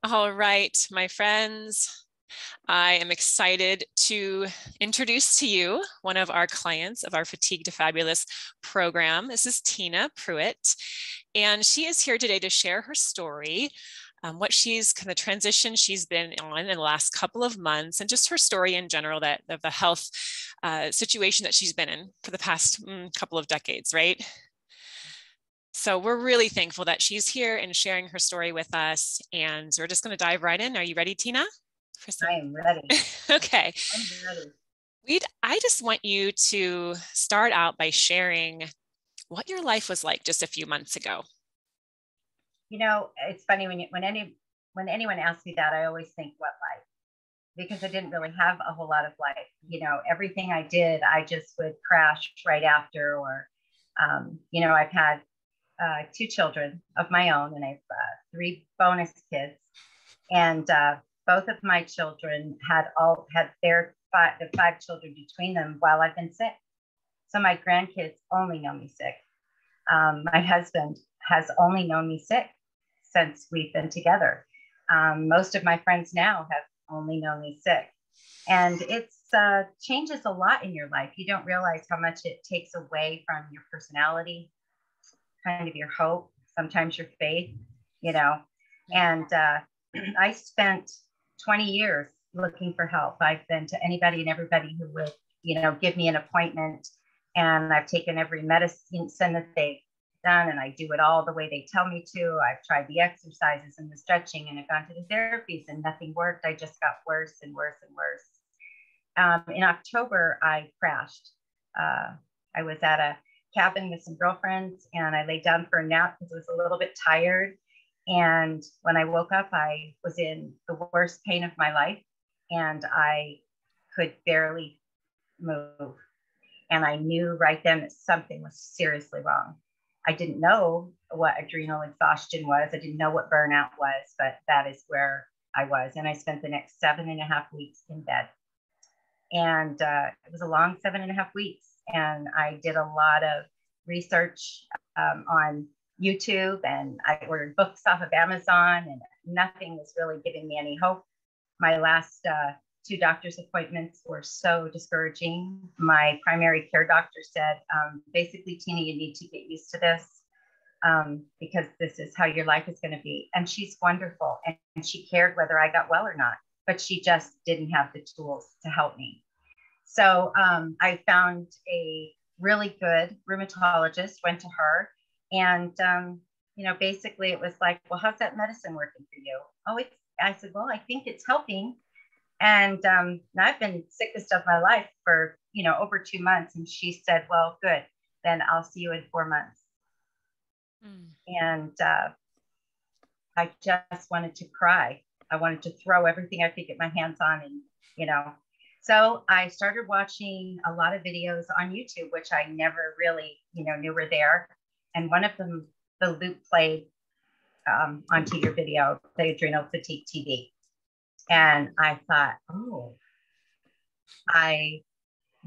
All right, my friends, I am excited to introduce to you one of our clients of our Fatigue to Fabulous program. This is Tina Pruitt, and she is here today to share her story, what she's kind of transition she's been on in the last couple of months, and just her story in general of the health situation that she's been in for the past couple of decades, right? So we're really thankful that she's here and sharing her story with us. And we're just going to dive right in. Are you ready, Tina? I am ready. Okay. I'm ready. I just want you to start out by sharing what your life was like just a few months ago. You know, it's funny when anyone asks me that, I always think, what life? Because I didn't really have a whole lot of life. You know, everything I did, I just would crash right after. Or, I've had 2 children of my own, and I have 3 bonus kids, and both of my children had the 5 children between them while I've been sick. So my grandkids only know me sick. My husband has only known me sick since we've been together. Most of my friends now have only known me sick. And it's changes a lot in your life. You don't realize how much it takes away from your personality, kind of your hope, sometimes your faith, And I spent 20 years looking for help. I've been to anybody and everybody who would, give me an appointment. And I've taken every medicine that they've done, and I do it all the way they tell me to. I've tried the exercises and the stretching, and I've gone to the therapies, and nothing worked. I just got worse and worse and worse. In October, I crashed. I was at a cabin with some girlfriends, and I laid down for a nap because I was a little bit tired. And when I woke up, I was in the worst pain of my life, and I could barely move. And I knew right then that something was seriously wrong. I didn't know what adrenal exhaustion was. I didn't know what burnout was, but that is where I was. And I spent the next 7.5 weeks in bed. And it was a long 7.5 weeks. And I did a lot of research on YouTube, and I ordered books off of Amazon, and nothing was really giving me any hope. My last 2 doctor's appointments were so discouraging. My primary care doctor said, basically, Tina, you need to get used to this because this is how your life is going to be. And she's wonderful, and she cared whether I got well or not, but she just didn't have the tools to help me. So I found a really good rheumatologist, went to her, and basically it was like, well, how's that medicine working for you? I said, well, I think it's helping. And I've been sickest of my life for, over 2 months. And she said, well, good, then I'll see you in 4 months. And I just wanted to cry. I wanted to throw everything I could get my hands on. And, so I started watching a lot of videos on YouTube, which I never really, knew were there. And one of them, the loop played onto your video, the Adrenal Fatigue TV. And I thought, oh, I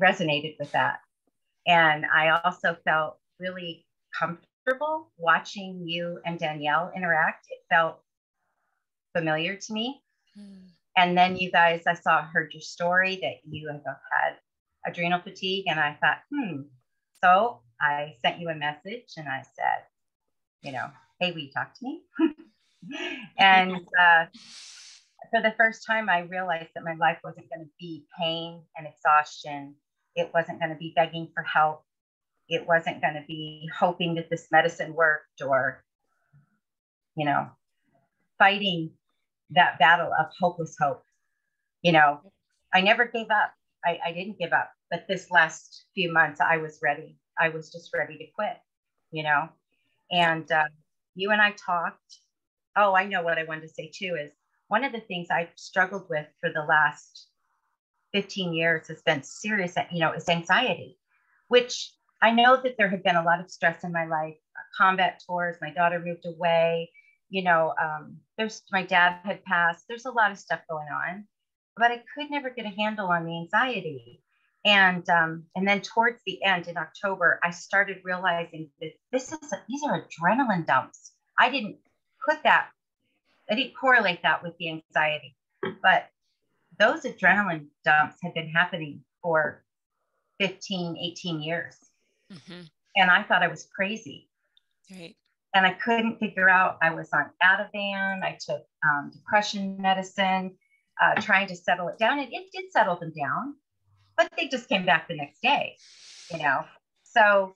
resonated with that. And I also felt really comfortable watching you and Danielle interact. It felt familiar to me. And then you guys, heard your story that you have had adrenal fatigue. And I thought, So I sent you a message, and I said, hey, will you talk to me? And for the first time, I realized that my life wasn't going to be pain and exhaustion. It wasn't going to be begging for help. It wasn't going to be hoping that this medicine worked, or, fighting that battle of hopeless hope. I never gave up. I didn't give up. But this last few months, I was ready. I was just ready to quit, And you and I talked. Oh, I know what I wanted to say too is one of the things I've struggled with for the last 15 years has been serious, is anxiety, which I know that there had been a lot of stress in my life, combat tours, my daughter moved away, my dad had passed. There's a lot of stuff going on, but I could never get a handle on the anxiety. And then towards the end in October, I started realizing that these are adrenaline dumps. I didn't put that I didn't correlate that with the anxiety, but those adrenaline dumps had been happening for 15, 18 years. Mm-hmm. And I thought I was crazy. Right. And I couldn't figure out, I was on Ativan. I took depression medicine, trying to settle it down. And it did settle them down, but they just came back the next day, you know? So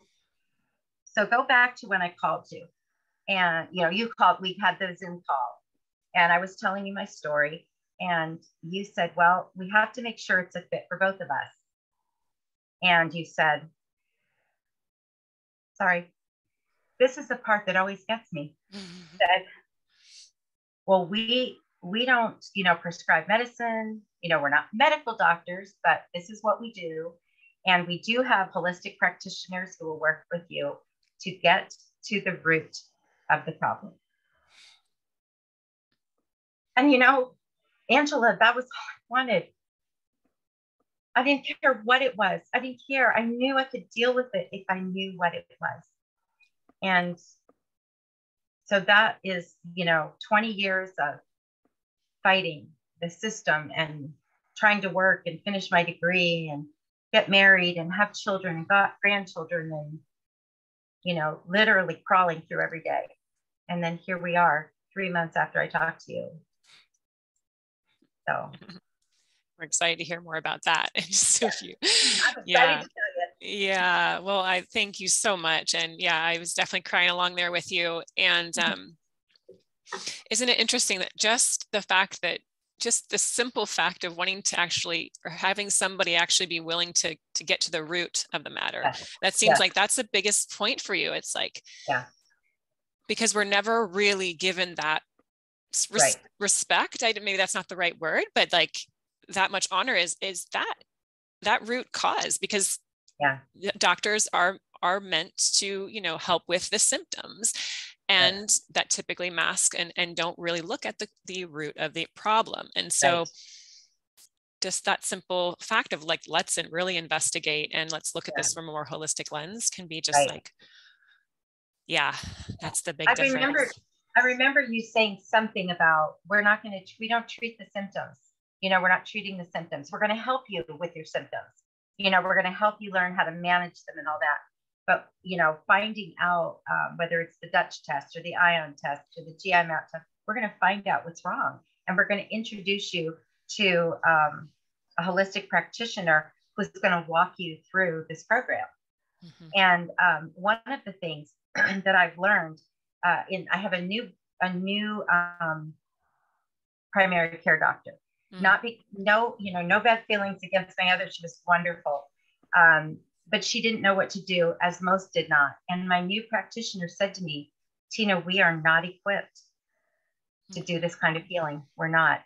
go back to when I called you, and, you know, you called, we had the Zoom call, and I was telling you my story, and you said, well, we have to make sure it's a fit for both of us. And you said, sorry, this is the part that always gets me. Said, well, we don't, you know, prescribe medicine. You know, we're not medical doctors, but this is what we do. And we do have holistic practitioners who will work with you to get to the root of the problem. And, you know, Angela, that was all I wanted. I didn't care what it was. I didn't care. I knew I could deal with it if I knew what it was. And so that is, you know, 20 years of fighting the system and trying to work and finish my degree and get married and have children and got grandchildren and, you know, literally crawling through every day. And then here we are 3 months after I talked to you. So we're excited to hear more about that in just a few. I'm excited Yeah. to tell you. Yeah. Well, I thank you so much. And yeah, I was definitely crying along there with you. And isn't it interesting that just the fact that just the simple fact of wanting to actually, or having somebody actually be willing to get to the root of the matter, that seems like that's the biggest point for you. It's like, because we're never really given that respect. Maybe that's not the right word, but like that much honor is that root cause, because doctors are meant to, you know, help with the symptoms, and that typically mask and don't really look at the root of the problem. And so just that simple fact of like, let's really investigate and let's look at this from a more holistic lens can be just like, that's the big difference. I remember you saying something about, we don't treat the symptoms. You know, we're not treating the symptoms. We're going to help you with your symptoms. You know, we're going to help you learn how to manage them and all that. But, you know, finding out whether it's the Dutch test or the ion test or the GI map test, we're going to find out what's wrong. And we're going to introduce you to a holistic practitioner who's going to walk you through this program. Mm-hmm. And one of the things that I've learned, I have a new primary care doctor. No bad feelings against my other. She was wonderful. But she didn't know what to do, as most did not. And my new practitioner said to me, Tina, we are not equipped to do this kind of healing. We're not.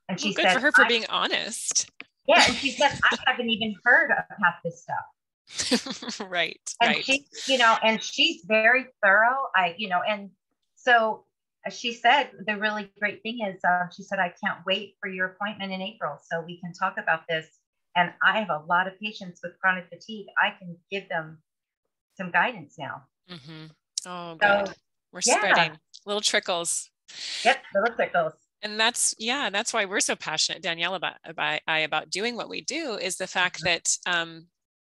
And she said, good for her for being honest. Yeah. And she said, I haven't even heard of half this stuff. Right. And she, you know, and she's very thorough. And so she said, the really great thing is, she said, I can't wait for your appointment in April so we can talk about this. And I have a lot of patients with chronic fatigue. I can give them some guidance now. Mm-hmm. Oh, good. We're spreading little trickles. Yep, little trickles. And that's why we're so passionate, Danielle, about doing what we do, is the fact that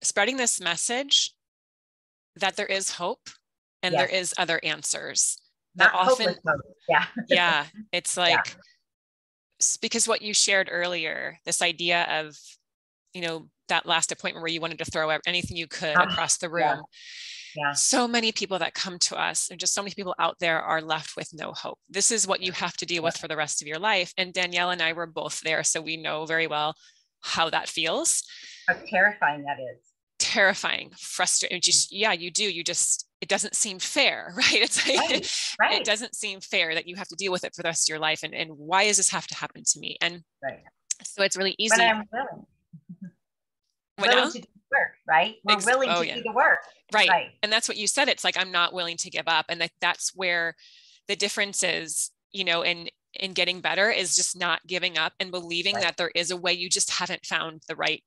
spreading this message that there is hope and there is other answers. Not often, hope. Yeah. It's like, because what you shared earlier, this idea of, you know, that last appointment where you wanted to throw anything you could across the room. Yeah. So many people that come to us, and just so many people out there, are left with no hope. This is what you have to deal with for the rest of your life. And Danielle and I were both there, so we know very well how that feels. How terrifying that is. Terrifying, frustrating. You do. It doesn't seem fair, right? It's like, it doesn't seem fair that you have to deal with it for the rest of your life. And why does this have to happen to me? And so it's really easy. But I'm willing. Willing to do the work, right? We're willing to do the work. Right. And that's what you said. It's like, I'm not willing to give up. And that's where the difference is, you know, in getting better, is just not giving up and believing that there is a way. You just haven't found the right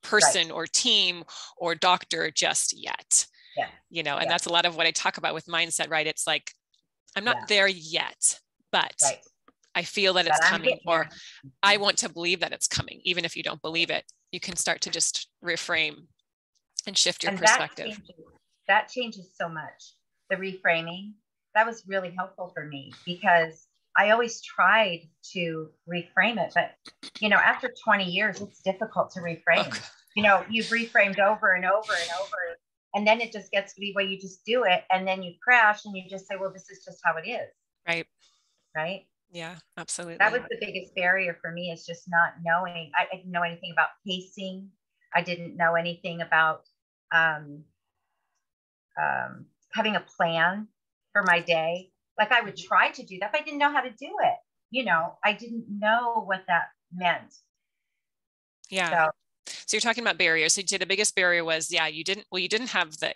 person or team or doctor just yet. You know, and that's a lot of what I talk about with mindset, right? It's like, I'm not there yet, but right. I feel that But it's I'm coming, getting or there. I want to believe that it's coming. Even if you don't believe it, you can start to just reframe and shift your And perspective. that changes so much. The reframing, that was really helpful for me because I always tried to reframe it, but after 20 years, it's difficult to reframe. Okay. You've reframed over and over and over, and then it just gets to be where you just do it, and then you crash and you just say, well, this is just how it is. Right. Right. Yeah, absolutely. That was the biggest barrier for me, is just not knowing. I didn't know anything about pacing. I didn't know anything about having a plan for my day. Like, I would try to do that, but I didn't know how to do it. I didn't know what that meant. Yeah. So you're talking about barriers. So the biggest barrier was, you didn't have the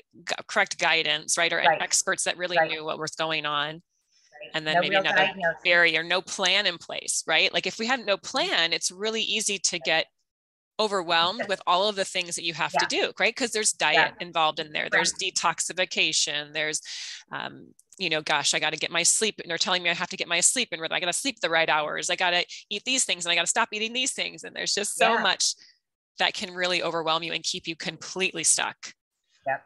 correct guidance, right? Or Right. experts that really knew what was going on. Right. And then no maybe another diagnosis. barrier, no plan in place, right? Like if we had no plan, it's really easy to get overwhelmed with all of the things that you have to do, right? Because there's diet involved in there. There's detoxification. There's, gosh, I got to get my sleep. And they're telling me I have to get my sleep, and I got to sleep the right hours. I got to eat these things, and I got to stop eating these things. And there's just so much that can really overwhelm you and keep you completely stuck. Yep.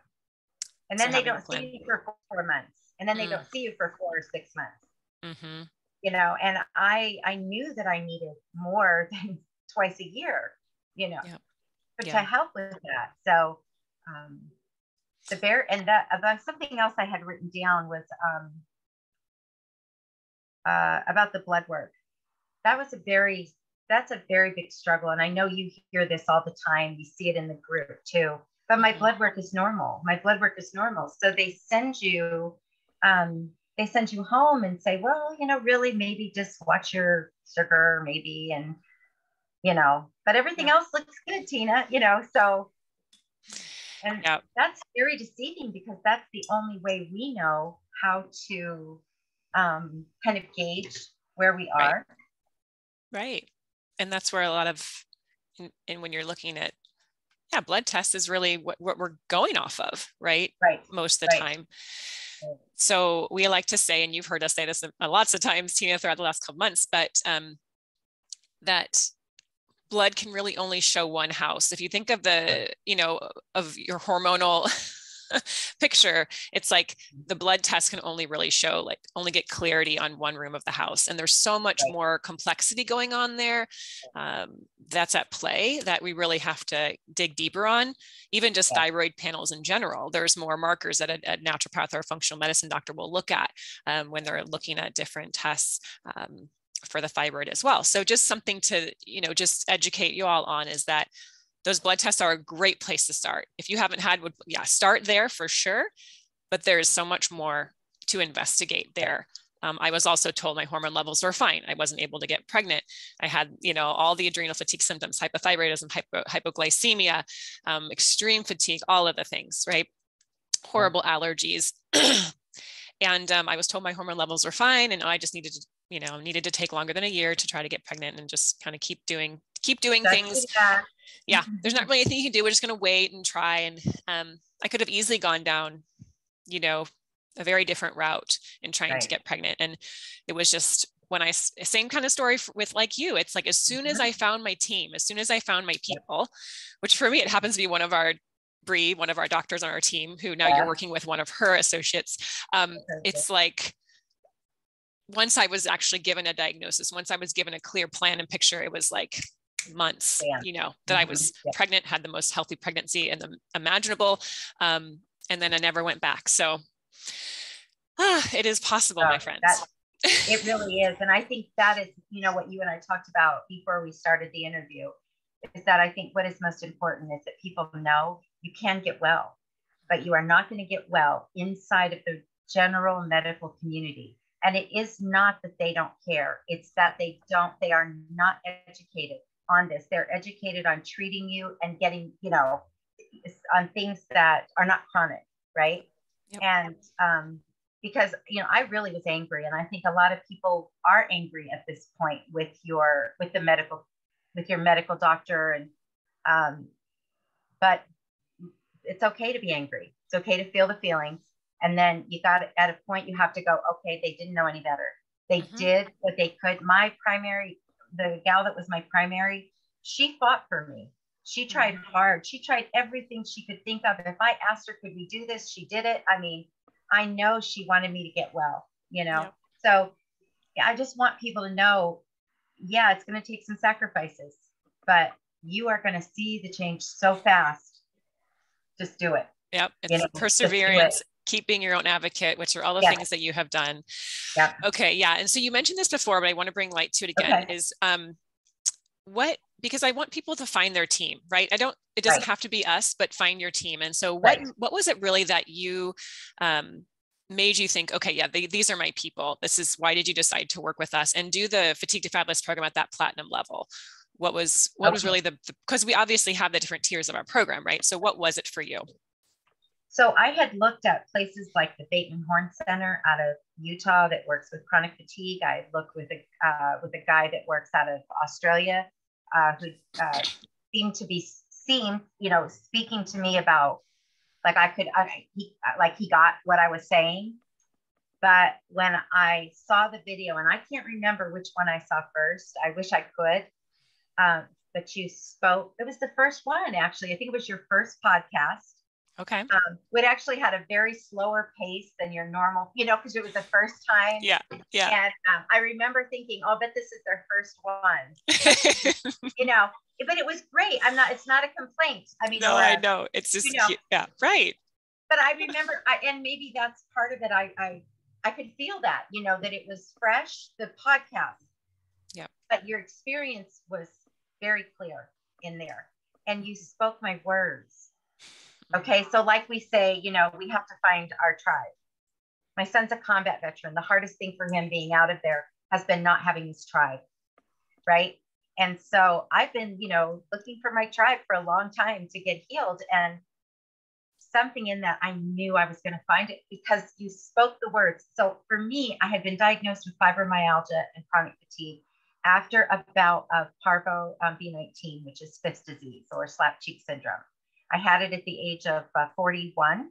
And then they don't see you for 4 months, and then they don't see you for 4 or 6 months. Mm-hmm. And I knew that I needed more than twice a year, to help with that. So something else I had written down was about the blood work. That's a very big struggle. And I know you hear this all the time. You see it in the group too. But my blood work is normal. So they send you home and say, well, really, maybe just watch your sugar, maybe, and but everything else looks good, Tina. So, and that's very deceiving, because that's the only way we know how to kind of gauge where we are. Right. And that's where a lot of, and when you're looking at, blood tests is really what we're going off of, right? Most of the time. So we like to say, and you've heard us say this lots of times, Tina, throughout the last couple months, but that blood can really only show one house. If you think of of your hormonal picture, it's like the blood test can only really show, only get clarity on one room of the house. And there's so much more complexity going on there that's at play, that we really have to dig deeper on. Even just thyroid panels in general, there's more markers that a naturopath or a functional medicine doctor will look at when they're looking at different tests for the thyroid as well. So just something to, just educate you all on, is that those blood tests are a great place to start. If you haven't had, start there for sure. But there's so much more to investigate there. I was also told my hormone levels were fine. I wasn't able to get pregnant. I had, all the adrenal fatigue symptoms, hypothyroidism, hypoglycemia, extreme fatigue, all of the things, right? Horrible allergies. And I was told my hormone levels were fine, and I just needed to take longer than a year to try to get pregnant, and just kind of keep doing things. There's not really anything you can do. We're just going to wait and try. And I could have easily gone down, a very different route in trying to get pregnant. And it was just, same kind of story with like you, it's like, as soon as I found my team, as soon as I found my people, which for me, it happens to be one of our doctors on our team, who now you're working with one of her associates. It's like, once I was actually given a diagnosis, once I was given a clear plan and picture, it was like months, that I was pregnant, had the most healthy pregnancy and imaginable. And then I never went back. So it is possible, my friends. It really is. And I think that is, what you and I talked about before we started the interview, is that I think what is most important is that people know you can get well, but you are not going to get well inside of the general medical community. And it is not that they don't care. It's that they are not educated on this. They're educated on treating you and getting, on things that are not chronic, right? Yep. And because, I really was angry. And I think a lot of people are angry at this point with your medical doctor. And, but it's okay to be angry. It's okay to feel the feelings. And then at a point you have to go, okay, they didn't know any better. They did what they could. The gal that was my primary, she fought for me. She tried hard. She tried everything she could think of. If I asked her, could we do this? She did it. I mean, I know she wanted me to get well, you know? Yep. So yeah, I just want people to know, yeah, it's going to take some sacrifices, but you are going to see the change so fast. Just do it. Yep. It's perseverance, keeping your own advocate, which are all the things that you have done. Yeah. Okay. Yeah. And so you mentioned this before, but I want to bring light to it again, is because I want people to find their team, right? It doesn't have to be us, but find your team. And so what was it really that you, made you think, okay, yeah, these are my people. Why did you decide to work with us and do the Fatigue to Fabulous program at that platinum level? What was really because we obviously have the different tiers of our program, right? So what was it for you? So I had looked at places like the Bateman Horn Center out of Utah that works with chronic fatigue. I had looked with a guy that works out of Australia who seemed to be speaking to me about, like he got what I was saying. But when I saw the video, and I can't remember which one I saw first, I wish I could, but you spoke, it was the first one, actually. I think it was your first podcast. Okay. It actually had a very slower pace than your normal, because it was the first time. Yeah. Yeah. And I remember thinking, oh, I bet this is their first one. But it was great. It's not a complaint. I mean, no, I know. It's just, yeah, right. But I remember, and maybe that's part of it. I could feel that, that it was fresh, the podcast. Yeah. But your experience was very clear in there, and you spoke my words. Okay. So like we say, we have to find our tribe. My son's a combat veteran. The hardest thing for him being out of there has been not having his tribe. Right. And so I've been, looking for my tribe for a long time to get healed. And something in that, I knew I was going to find it because you spoke the words. So for me, I had been diagnosed with fibromyalgia and chronic fatigue after a bout of parvo B19, which is Fifth disease or slap cheek syndrome. I had it at the age of 41,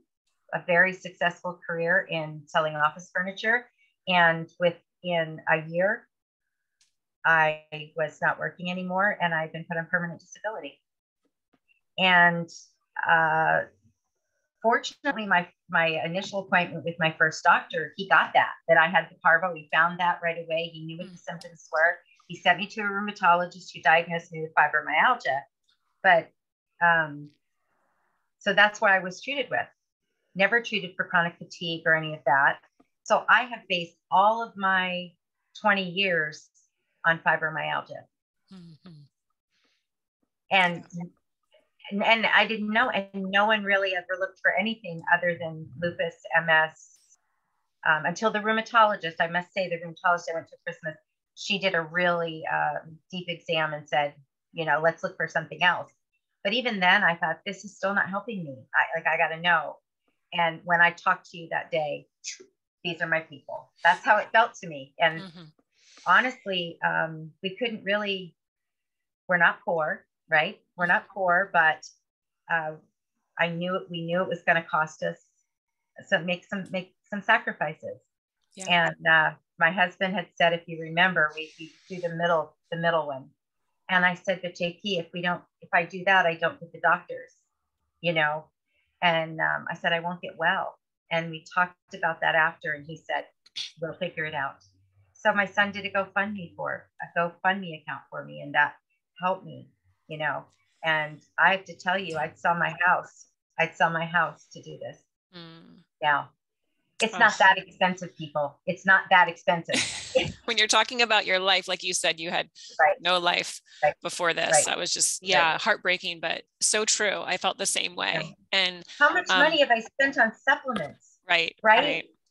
a very successful career in selling office furniture. And within a year, I was not working anymore, and I've been put on permanent disability. And fortunately, my initial appointment with my first doctor, he got that I had the parvo. He found that right away. He knew what the symptoms were. He sent me to a rheumatologist who diagnosed me with fibromyalgia. But so that's what I was treated with. Never treated for chronic fatigue or any of that. So I have based all of my 20 years on fibromyalgia. Mm-hmm. And I didn't know, and no one really ever looked for anything other than lupus, MS, until the rheumatologist. I must say, the rheumatologist I went to Christmas, she did a really deep exam and said, let's look for something else. But even then, I thought, this is still not helping me. I got to know. And when I talked to you that day, these are my people. That's how it felt to me. And honestly, we couldn't really, we're not poor, right? We're not poor, but we knew it was going to cost us. So make some sacrifices. Yeah. And my husband had said, if you remember, we do the middle one. And I said, but JP, if I do that, I don't get the doctors, and I said, I won't get well. And we talked about that after, and he said, we'll figure it out. So my son did a GoFundMe account for me, and that helped me, and I have to tell you, I'd sell my house to do this. Now, it's not that expensive, people. It's not that expensive. When you're talking about your life, like you said, you had no life before this. That was just, heartbreaking, but so true. I felt the same way. Yeah. And how much money have I spent on supplements? Right.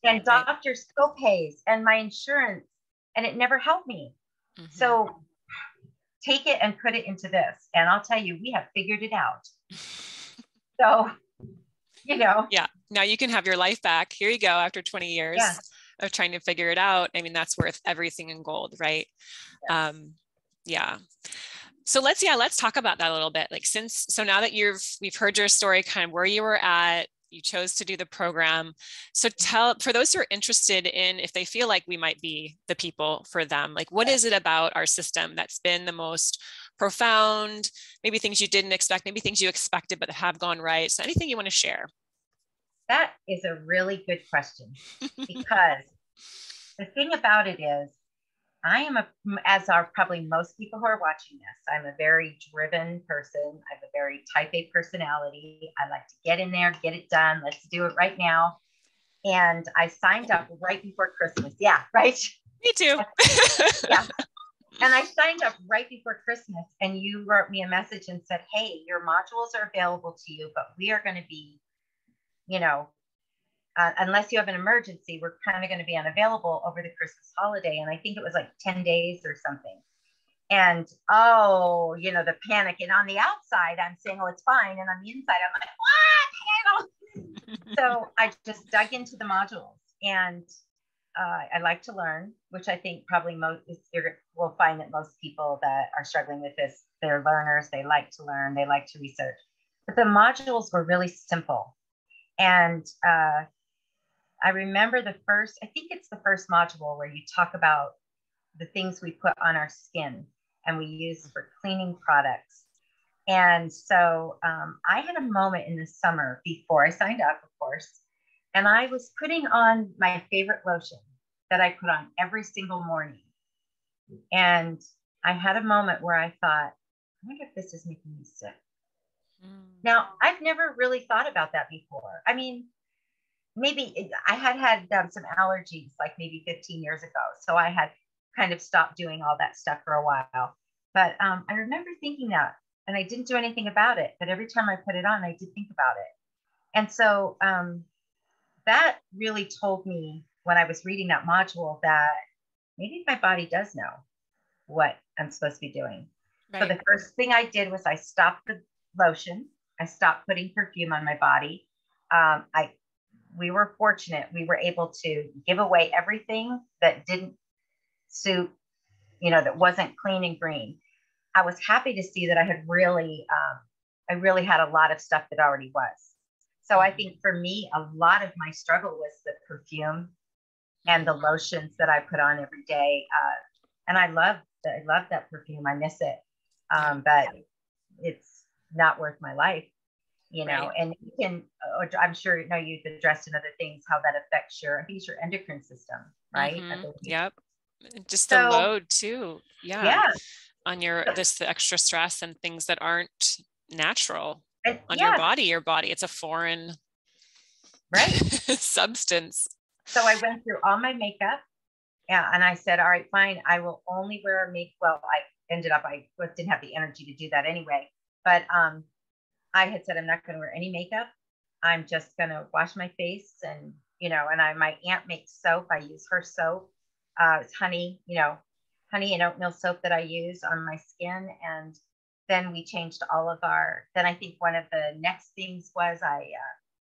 And doctors' copays and my insurance, and it never helped me. Mm-hmm. So take it and put it into this. And I'll tell you, we have figured it out. So, Yeah. Now you can have your life back. Here you go. After 20 years of trying to figure it out. I mean, that's worth everything in gold, right? Yes. Yeah. So let's talk about that a little bit. So now that we've heard your story, kind of where you were at, You chose to do the program. So for those who are interested in, if they feel like we might be the people for them, like what is it about our system that's been the most profound, maybe things you didn't expect, maybe things you expected but have gone right. So anything you want to share? That is a really good question, because the thing about it is, as are probably most people who are watching this, I'm a very driven person. I have a very type A personality. I like to get in there, get it done. Let's do it right now. And I signed up right before Christmas. Yeah, right. Me too. Yeah. And I signed up right before Christmas, and you wrote me a message and said, hey, your modules are available to you, but we are going to be, unless you have an emergency, we're kind of going to be unavailable over the Christmas holiday. And I think it was like 10 days or something. And, the panic. And on the outside, I'm saying, oh, it's fine. And on the inside, I'm like, what? So I just dug into the modules, and I like to learn, which I think probably we'll find that most people that are struggling with this, they're learners. They like to learn. They like to research. But the modules were really simple. And I remember I think it's the first module where you talk about the things we put on our skin and we use for cleaning products. And so I had a moment in the summer before I signed up, of course, and I was putting on my favorite lotion that I put on every single morning. And I had a moment where I thought, I wonder if this is making me sick. Now, I've never really thought about that before. I mean, maybe I had some allergies like maybe 15 years ago. So I had kind of stopped doing all that stuff for a while. But I remember thinking that, and I didn't do anything about it. But every time I put it on, I did think about it. And so that really told me when I was reading that module that maybe my body does know what I'm supposed to be doing. Right. So the first thing I did was I stopped the lotion. I stopped putting perfume on my body. We were fortunate. We were able to give away everything that didn't suit, that wasn't clean and green. I was happy to see that I really had a lot of stuff that already was. So I think for me, a lot of my struggle was the perfume and the lotions that I put on every day. And I love that perfume. I miss it. But it's not worth my life. Right. And you can, I'm sure, you've addressed in other things, how that affects your endocrine system, right? Mm-hmm. Yep. Just the load too. Yeah. On the extra stress and things that aren't natural on your body. It's a foreign substance. So I went through all my makeup, and I said, all right, fine. I will only wear makeup. Well, I didn't have the energy to do that anyway, but, I had said, I'm not going to wear any makeup. I'm just going to wash my face. And, my aunt makes soap. I use her soap. It's honey and oatmeal soap that I use on my skin. And then we changed then I think one of the next things was I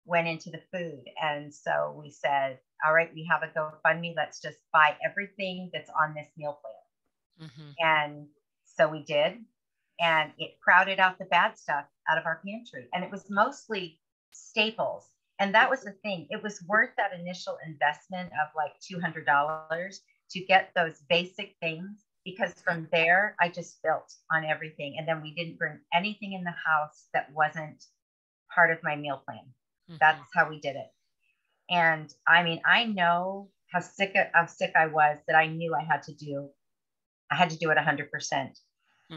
went into the food. And so we said, all right, we have a GoFundMe. Let's just buy everything that's on this meal plan. Mm-hmm. And so we did. And it crowded out the bad stuff out of our pantry. And it was mostly staples. And that was the thing. It was worth that initial investment of like $200 to get those basic things, because from there, I just built on everything. And then we didn't bring anything in the house that wasn't part of my meal plan. Mm-hmm. That's how we did it. And I mean, I know how sick I was, that I knew I had to do it 100%.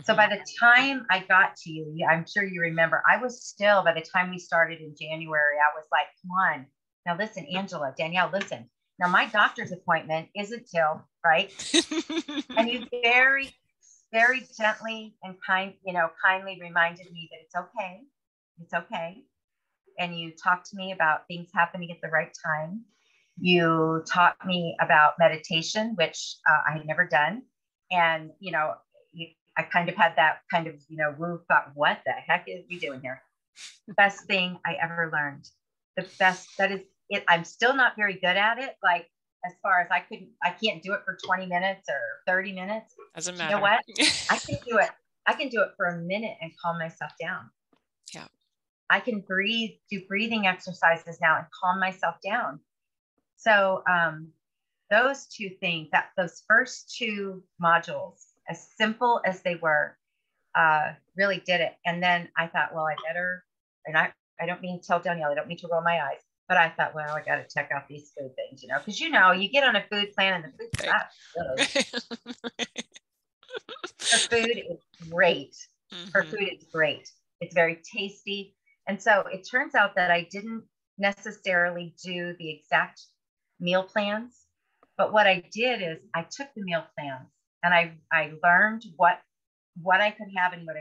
So by the time I got to you, I'm sure you remember, by the time we started in January, I was like, come on, now listen, Angela, Danielle, listen. Now my doctor's appointment isn't till, right? And you very, very gently and kindly reminded me that it's okay. It's okay. And you talked to me about things happening at the right time. You taught me about meditation, which I had never done. And, I kind of had that kind of, woo, thought, what the heck is we doing here? Best thing I ever learned. The best, that is it. I'm still not very good at it. Like, as far as I can't do it for 20 minutes or 30 minutes. Doesn't matter. You know what? I can do it. I can do it for a minute and calm myself down. Yeah. I can do breathing exercises now and calm myself down. So those two things, those first two modules, as simple as they were, really did it. And then I thought, well, I better, and I don't mean to tell Danielle, I don't mean to roll my eyes, but I thought, well, I got to check out these food things, because you get on a food plan and the food's not good. Her food is great. Her food is great. It's very tasty. And so it turns out that I didn't necessarily do the exact meal plans, but what I did is I took the meal plans and I learned what I could have and what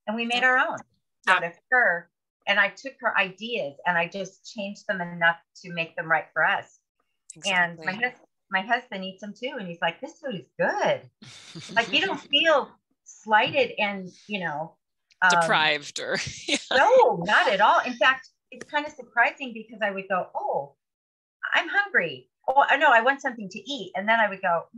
and we made our own out of her. And I took her ideas and I just changed them enough to make them right for us. Exactly. And my husband eats them too. And he's like, this food is good. Like, you don't feel slighted and, deprived or no, not at all. In fact, it's kind of surprising because I would go, oh, I'm hungry. Oh, I know I want something to eat. And then I would go,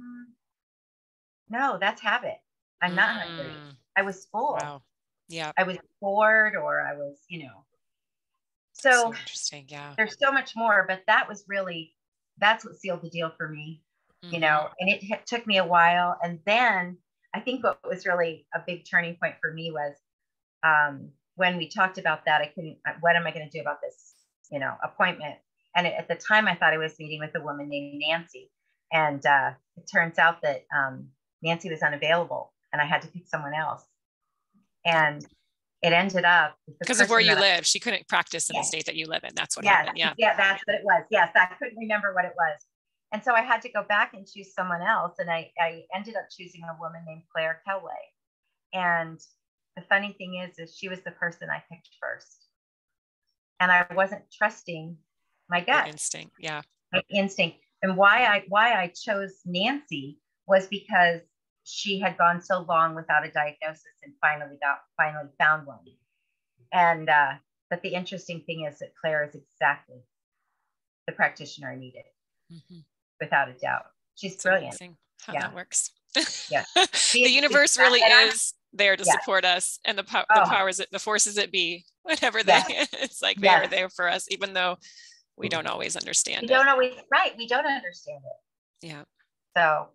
no, that's habit. I'm not hungry. I was full. Wow. Yeah. I was bored or I was, So interesting. Yeah. There's so much more, but that's what sealed the deal for me, and it took me a while. And then I think what was really a big turning point for me was when we talked about that, what am I going to do about this, appointment? And at the time I thought I was meeting with a woman named Nancy. And it turns out that Nancy was unavailable and I had to pick someone else. And it ended up because of where you live. She couldn't practice in the state that you live in. That's what happened. Yeah. Yeah, that's what it was. Yes, I couldn't remember what it was. And so I had to go back and choose someone else. And I ended up choosing a woman named Claire Kelway. And the funny thing is she was the person I picked first. And I wasn't trusting my gut. Your instinct. Yeah. My instinct. And why I chose Nancy was because she had gone so long without a diagnosis and finally found one. And but the interesting thing is that Claire is exactly the practitioner I needed, without a doubt. She's brilliant. Amazing how that works. Yeah, the universe really is there to support us, and the powers, the forces that be, whatever it's like they are there for us, even though we don't always understand it. We don't understand it. Yeah. So.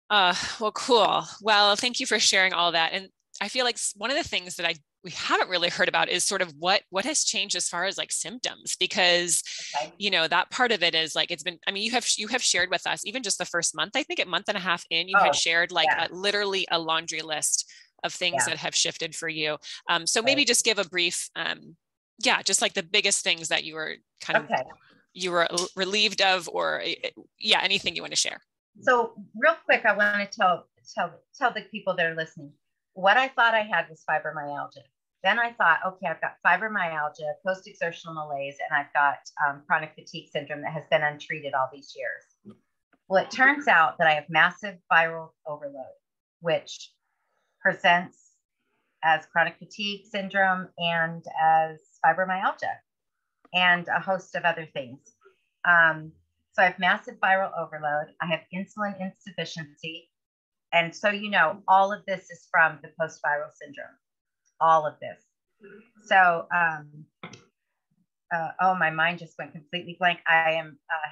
Well, cool. Well, thank you for sharing all that. And I feel like one of the things that we haven't really heard about is sort of what has changed as far as like symptoms, because, that part of it is like, it's been, I mean, you have shared with us, even just the first month, I think a month and a half in, you had shared like literally a laundry list of things that have shifted for you. So maybe just give a brief, just like the biggest things that you were you were relieved of, or anything you want to share. So real quick, I want to tell the people that are listening, what I thought I had was fibromyalgia. Then I thought, okay, I've got fibromyalgia, post-exertional malaise, and I've got chronic fatigue syndrome that has been untreated all these years. Well, it turns out that I have massive viral overload, which presents as chronic fatigue syndrome and as fibromyalgia and a host of other things. So I have massive viral overload. I have insulin insufficiency. And so, all of this is from the post-viral syndrome, all of this. So, my mind just went completely blank. I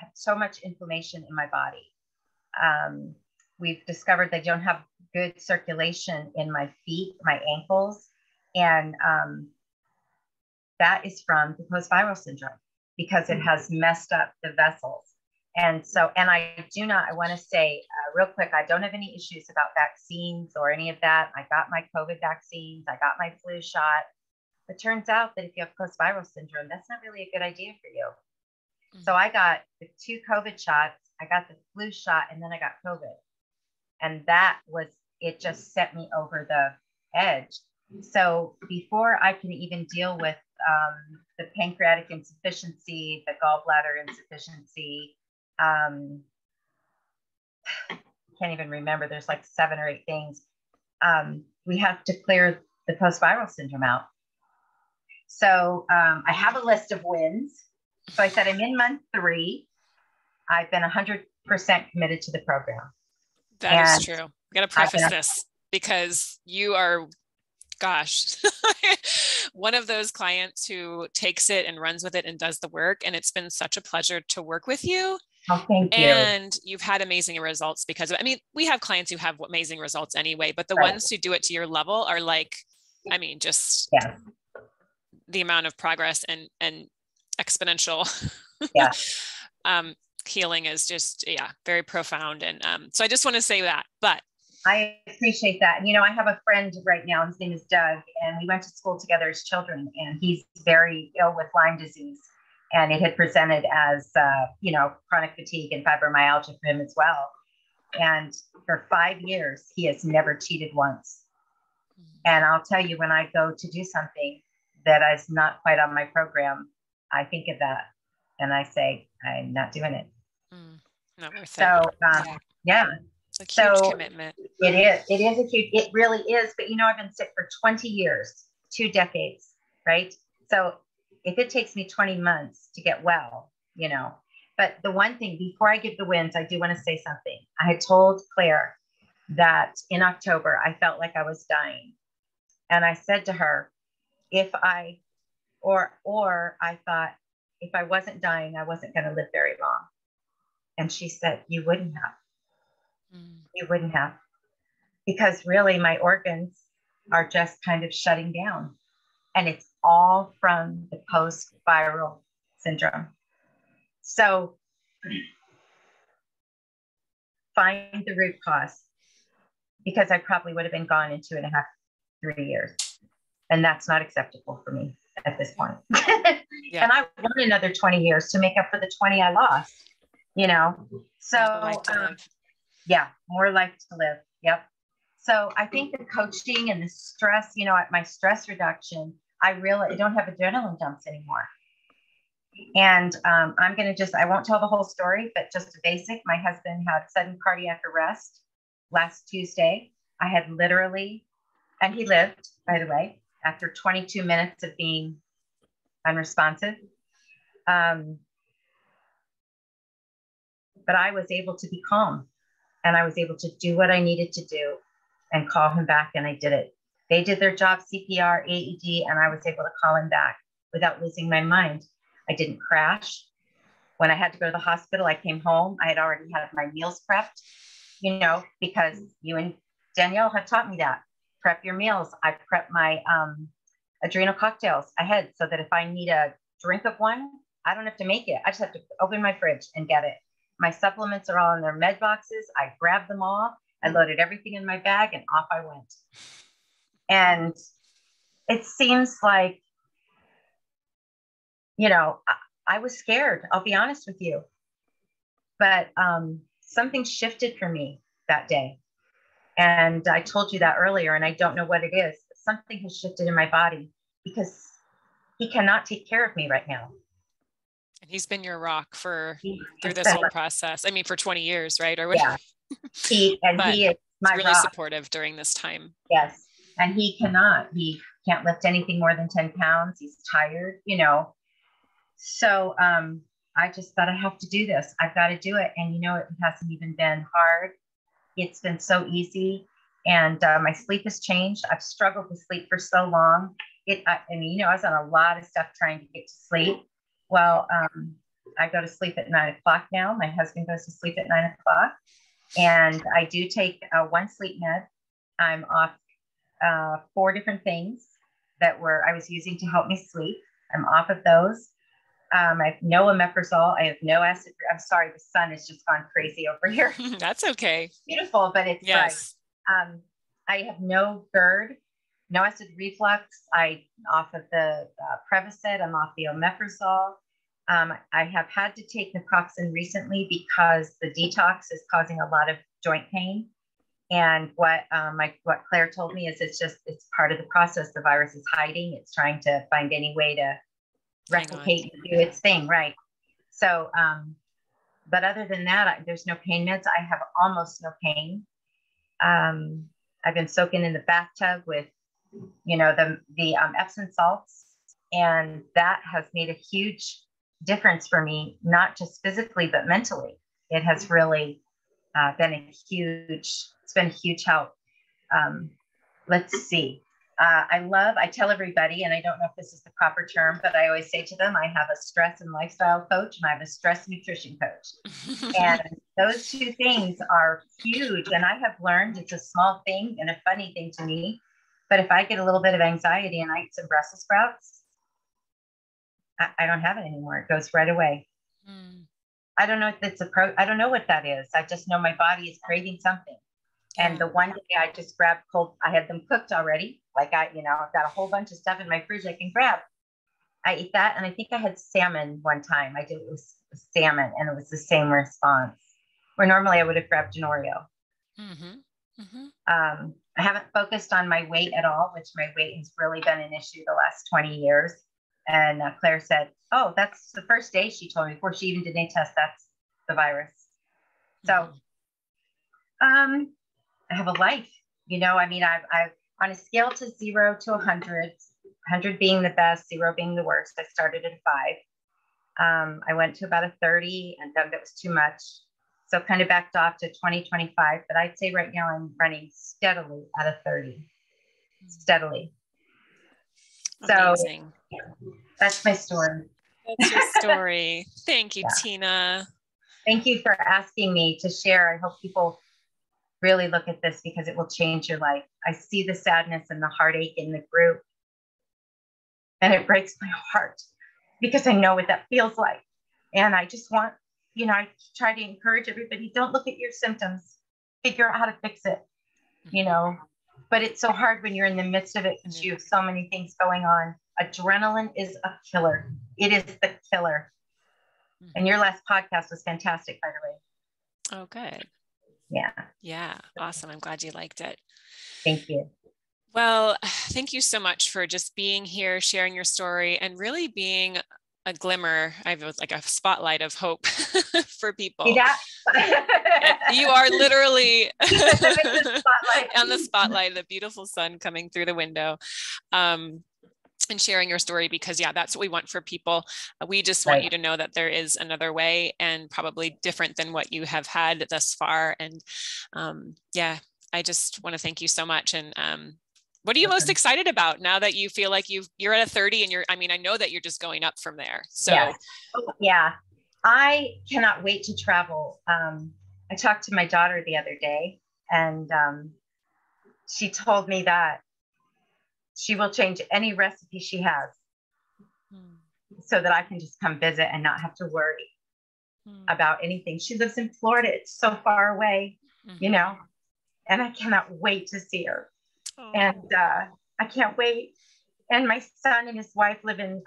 have so much inflammation in my body. We've discovered that I don't have good circulation in my feet, my ankles. And that is from the post-viral syndrome because it has messed up the vessels. And so, I want to say real quick, I don't have any issues about vaccines or any of that. I got my COVID vaccines. I got my flu shot. It turns out that if you have post-viral syndrome, that's not really a good idea for you. So I got the 2 COVID shots. I got the flu shot, and then I got COVID. And it just set me over the edge. So before I can even deal with the pancreatic insufficiency, the gallbladder insufficiency, can't even remember, there's like 7 or 8 things, we have to clear the post-viral syndrome out. So I have a list of wins. So I said I'm in month 3. I've been 100% committed to the program. That is true. I'm going to preface this because you are, gosh, one of those clients who takes it and runs with it and does the work. And it's been such a pleasure to work with you. Oh, thank you. And you've had amazing results because of, I mean, we have clients who have amazing results anyway, but the ones who do it to your level are like, I mean, just the amount of progress and exponential healing is just, very profound. And so I just want to say that, but I appreciate that. And, I have a friend right now, his name is Doug, and we went to school together as children, and he's very ill with Lyme disease. And it had presented as, chronic fatigue and fibromyalgia for him as well. And for 5 years, he has never cheated once. And I'll tell you, when I go to do something that is not quite on my program, I think of that and I say, I'm not doing it. Not worth it. So, it's a huge commitment. It is it really is. But, I've been sick for 20 years, 2 decades, right? So if it takes me 20 months to get well, but the one thing before I give the wins, I do want to say something. I had told Claire that in October, I felt like I was dying. And I said to her, I thought if I wasn't dying, I wasn't going to live very long. And she said, you wouldn't have. You wouldn't have. Because really my organs are just kind of shutting down. And it's all from the post-viral syndrome. So find the root cause, because I probably would have been gone in 2.5, 3 years. And that's not acceptable for me at this point. And I want another 20 years to make up for the 20 I lost, So, more life to live. Yep. So I think the coaching and the stress, at my stress reduction, I don't have adrenaline dumps anymore. And I'm going to I won't tell the whole story, but just a basic. My husband had sudden cardiac arrest last Tuesday. I had literally, and he lived, by the way, after 22 minutes of being unresponsive. But I was able to be calm, and I was able to do what I needed to do and call him back, and I did it. They did their job, CPR, AED, and I was able to call him back without losing my mind. I didn't crash. When I had to go to the hospital, I came home. I had already had my meals prepped, because you and Danielle have taught me that. Prep your meals. I prep my adrenal cocktails ahead so that if I need a drink of one, I don't have to make it. I just have to open my fridge and get it. My supplements are all in their med boxes. I grabbed them all. I loaded everything in my bag and off I went. And it seems like, I was scared. I'll be honest with you. But something shifted for me that day. And I told you that earlier, and I don't know what it is. But something has shifted in my body because he cannot take care of me right now. And he's been your rock through this whole process. I mean, for 20 years, right? Or what? Yeah. He is my really rock. Supportive during this time. Yes. And he can't lift anything more than 10 pounds. He's tired, So I just thought I have to do this. I've got to do it. And, it hasn't even been hard. It's been so easy. And my sleep has changed. I've struggled with sleep for so long. I was on a lot of stuff trying to get to sleep. Well, I go to sleep at 9 o'clock now. My husband goes to sleep at 9 o'clock. And I do take one sleep med. I'm off 4 different things that I was using to help me sleep. I'm off of those. I have no omeprazole. I have no acid. I'm sorry, the sun has just gone crazy over here. That's okay. Beautiful, but it's I have no GERD, no acid reflux. I'm off of the Prevacid. I'm off the omeprazole. I have had to take naproxen recently because the detox is causing a lot of joint pain. And what Claire told me is it's part of the process. The virus is hiding. It's trying to find any way to replicate and do its thing, right? So, but other than that, there's no pain meds. I have almost no pain. I've been soaking in the bathtub with, the Epsom salts, and that has made a huge difference for me, not just physically, but mentally. It has really been a huge help. Let's see. I tell everybody, and I don't know if this is the proper term, but I always say to them, I have a stress and lifestyle coach and I have a stress nutrition coach. And those two things are huge. And I have learned it's a small thing and a funny thing to me. But if I get a little bit of anxiety and I eat some Brussels sprouts, I don't have it anymore. It goes right away. I don't know if it's I don't know what that is. I just know my body is craving something. And the one day I just grabbed I had them cooked already. Like I've got a whole bunch of stuff in my fridge I can grab. I ate that. And I think I had salmon one time. It was salmon and it was the same response where normally I would have grabbed an Oreo. I haven't focused on my weight at all, which my weight has really been an issue the last 20 years. And Claire said, oh, that's the first day she told me before she even did any test, that's the virus. So, I have a life, I've on a scale to 0 to 100, 100 being the best, 0 being the worst. I started at a 5. I went to about a 30 and found that was too much. So kind of backed off to 20, 25, but I'd say right now I'm running steadily at a 30, steadily. Amazing. So that's my story. That's your story. Thank you, Tina. Thank you for asking me to share. I hope people really look at this because it will change your life. I see the sadness and the heartache in the group. And it breaks my heart because I know what that feels like. And I just want, I try to encourage everybody, don't look at your symptoms, figure out how to fix it, but it's so hard when you're in the midst of it because you have so many things going on. Adrenaline is a killer. It is the killer. And your last podcast was fantastic, by the way. Oh, good. Yeah. Yeah. Awesome. I'm glad you liked it. Thank you. Well, thank you so much for just being here, sharing your story, and really being a glimmer. I have like a spotlight of hope for people. See that? You are literally on the spotlight, the beautiful sun coming through the window. And sharing your story because that's what we want for people. We just want you to know that there is another way and probably different than what you have had thus far. And I just want to thank you so much. And what are you most excited about now that you feel like you're at a 30 and I know that you're just going up from there. So I cannot wait to travel. I talked to my daughter the other day and she told me that she will change any recipe she has so that I can just come visit and not have to worry about anything. She lives in Florida. It's so far away, and I cannot wait to see her. Oh. And I can't wait. And my son and his wife live in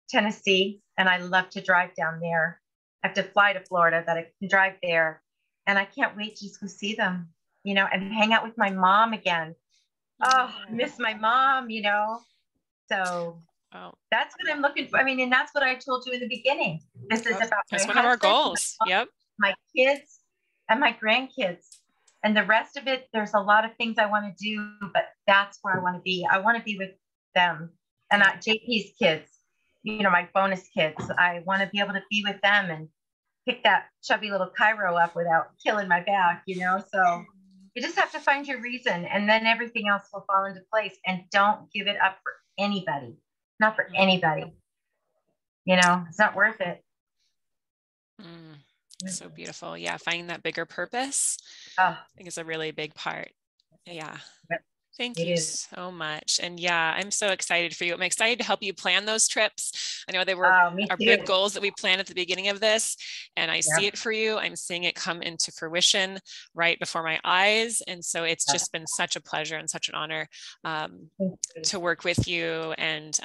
Tennessee, and I love to drive down there. I have to fly to Florida, but I can drive there. And I can't wait to just go see them, and hang out with my mom again. Oh, I miss my mom, So that's what I'm looking for. And that's what I told you in the beginning. This is about that's one of our goals. My kids and my grandkids. And the rest of it, there's a lot of things I want to do, but that's where I want to be. I want to be with them. And JP's kids, my bonus kids, I want to be able to be with them and pick that chubby little Cairo up without killing my back, So you just have to find your reason and then everything else will fall into place. And don't give it up for anybody. Not for anybody. It's not worth it. So beautiful. Yeah. Finding that bigger purpose, I think is a really big part. Yeah. Thank you so much. And I'm so excited for you. I'm excited to help you plan those trips. I know they were our big goals that we planned at the beginning of this, and I see it for you. I'm seeing it come into fruition right before my eyes. And so it's just been such a pleasure and such an honor to work with you. And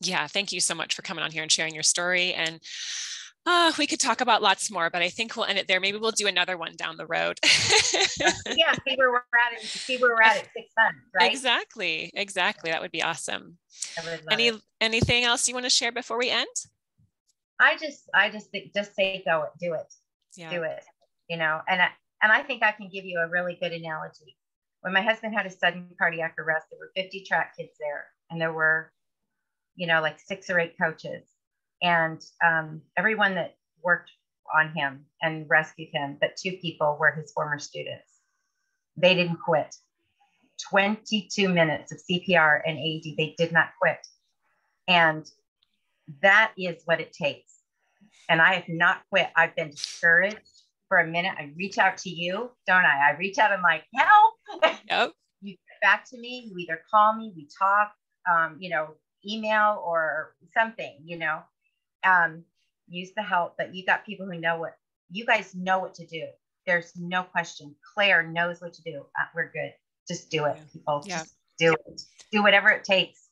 thank you so much for coming on here and sharing your story. And we could talk about lots more, but I think we'll end it there. Maybe we'll do another one down the road. See where we're at in 6 months, right? Exactly. That would be awesome. Anything else you want to share before we end? I just think, just say go it, do it. Do it. And I think I can give you a really good analogy. When my husband had a sudden cardiac arrest, there were 50 track kids there, and there were, like 6 or 8 coaches. And everyone that worked on him and rescued him, but 2 people were his former students. They didn't quit. 22 minutes of CPR and AED. They did not quit. And that is what it takes. And I have not quit. I've been discouraged for a minute. I reach out to you, don't I? I reach out and like, help. Yep. You get back to me. You either call me, we talk, email or something, use the help. But you got people who know you guys know what to do. There's no question. Claire knows what to do. We're good. Just do it, people. Yeah. Just do it. Do whatever it takes.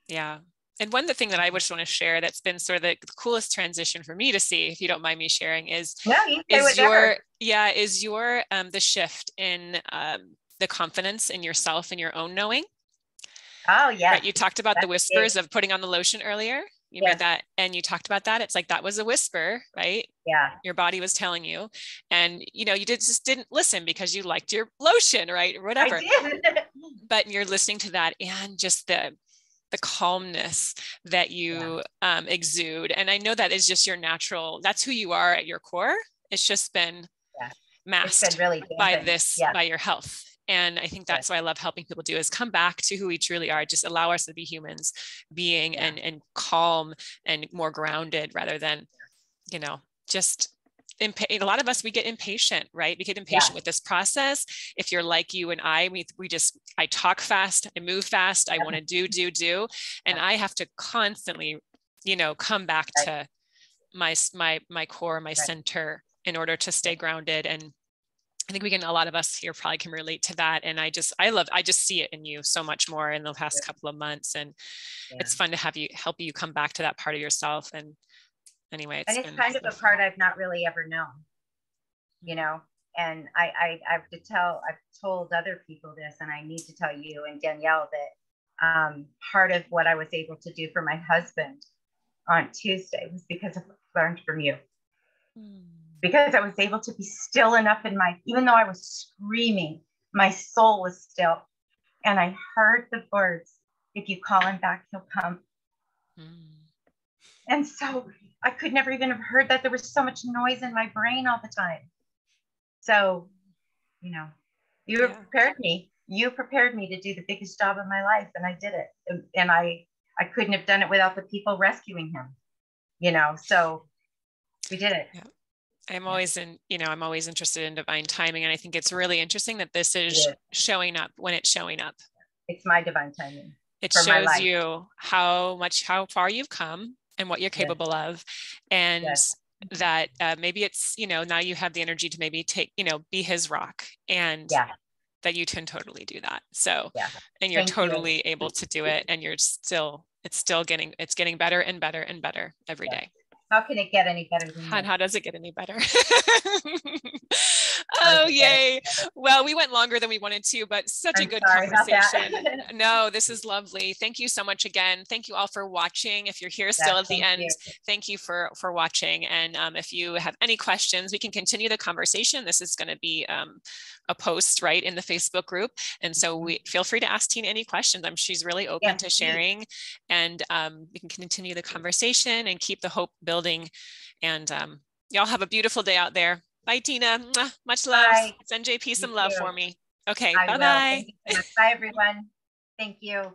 Yeah. And one thing that I just want to share that's been sort of the coolest transition for me to see, if you don't mind me sharing, is the shift in the confidence in yourself and your own knowing. Oh, yeah. Right. You talked about the whispers of putting on the lotion earlier. You made that, and you talked about that. It's like, that was a whisper, right? Yeah. Your body was telling you, and you just didn't listen because you liked your lotion, right? Or whatever. I did. But you're listening to that, and just the calmness that you exude. And I know that is just your natural, that's who you are at your core. It's just been masked really by by your health. And I think that's why I love helping people do, is come back to who we truly are. Just allow us to be humans, being and calm and more grounded, rather than, just a lot of us, we get impatient, right? We get impatient with this process. If you're like you and I talk fast, I move fast, I want to do. And I have to constantly, come back to my core, my center, in order to stay grounded. And I think a lot of us here probably can relate to that. And I just see it in you so much more in the past couple of months. And it's fun to help you come back to that part of yourself. And anyway, it's kind of a part I've not really ever known, and I've told other people this, and I need to tell you and Danielle that part of what I was able to do for my husband on Tuesday was because of what I learned from you. Because I was able to be still enough even though I was screaming, my soul was still. And I heard the words, if you call him back, he'll come. And so I could never even have heard that. There was so much noise in my brain all the time. So, you prepared me. You prepared me to do the biggest job of my life, and I did it. And I couldn't have done it without the people rescuing him, so we did it. Yeah. I'm always interested in divine timing. And I think it's really interesting that this is showing up when it's showing up. It's my divine timing. It shows you how far you've come and what you're capable of. And that maybe it's, now you have the energy to maybe take, be his rock, and that you can totally do that. So, and you're totally able to do it. And it's getting better and better and better every day. How can it get any better than that? How does it get any better? Oh, yay. Well, we went longer than we wanted to, but such a good conversation. No, this is lovely. Thank you so much again. Thank you all for watching. If you're here still at the end, thank you for watching. And if you have any questions, we can continue the conversation. This is going to be a post right in the Facebook group. And so feel free to ask Tina any questions. She's really open to sharing, and we can continue the conversation and keep the hope building. And y'all have a beautiful day out there. Bye, Tina. Much love. Bye. Send JP some love for me. Okay. Bye-bye. Bye, everyone. Thank you.